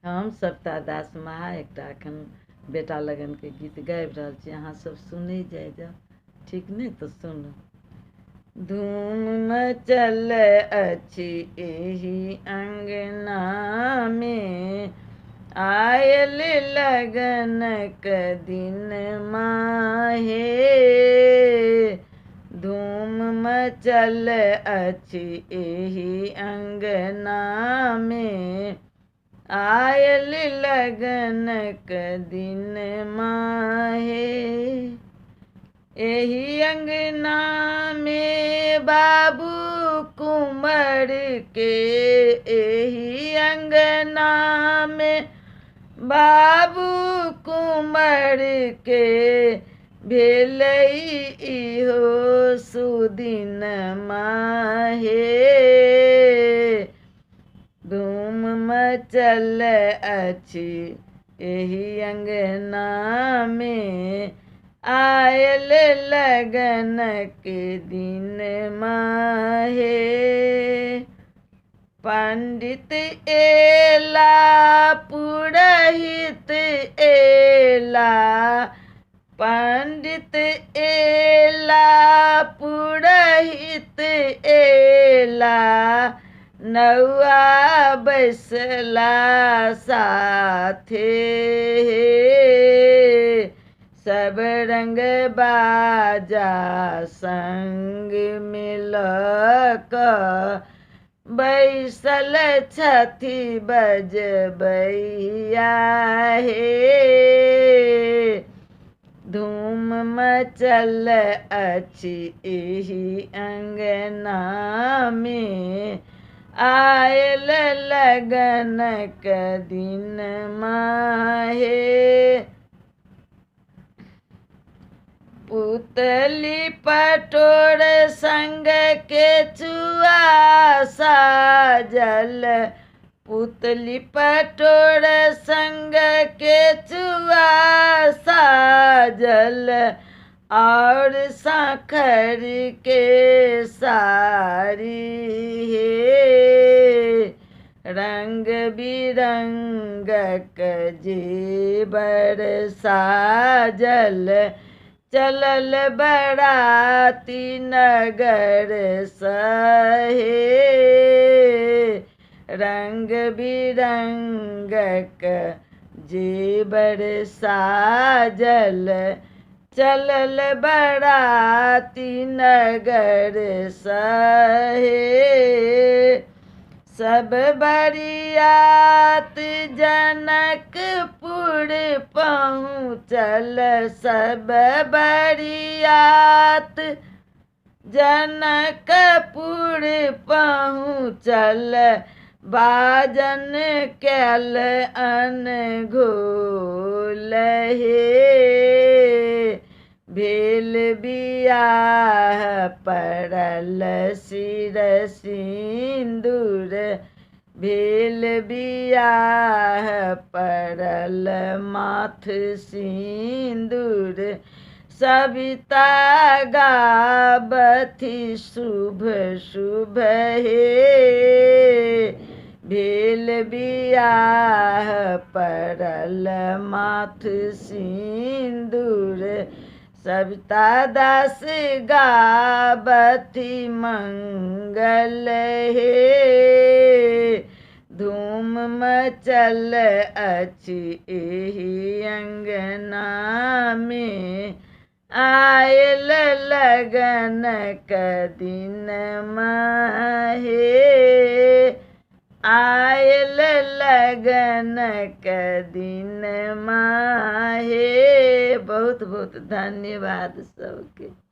हम सप्ता दास महा एक एखन बेटा लगन के गीत गाबि रहल छी, अहाँ सब सुनै जाय जाओ, ठीक नहीं तो सुनो। धूम मचल अछि एहि अंगना में, आयल लगनक दिन माहे। धूम मचल अछि एहि अंगना में, आयल लगनक दिन माहे। एहि अंगना में बाबू कुंवर के, एहि अंगना में बाबू कुंवर के, भेलै इहो सुदिन माहे। धूम मचल अछि एहि अंगना में, आयल लगनक दिन माहे। पंडित एला पुरोहित एला, पंडित एला पुरोहित एला, नौआ बैसला साथे। सब रंग बाजा संग मिलक, बैसल छथि बजबैया हे। धूम मचल अछि एहि अंगना में, आयल लगनक दिन माहे। पुतली पटोर संग केचुआ साजल, पुतली पटोर संग केचुआ साजल, और सांखर के सारी हे। रंग बिरंगक जेवर साजल, चलल बराती नगर सहे। रंग बिरंगक जेवर साजल, चलल बराती नगर सहे। सब बरियात जनकपुर पहुँचल, सब बरियात जनकपुर पहुँचल, बाजन कैल अनघोल हे। भेल बियाह पड़ल सिर सिंदूर, भेल बियाह पड़ल माथ सिंदूर, सविता गाबथि शुभ शुभ हे। भेल बियाह पड़ल माथ सिंदूर, सविता दास गाबथि मंगल हे। धूम मचल अछि एहि अंगना में, आयल लगनक दिन माहे। आयल लगनक दिन माहे। बहुत बहुत धन्यवाद सबके।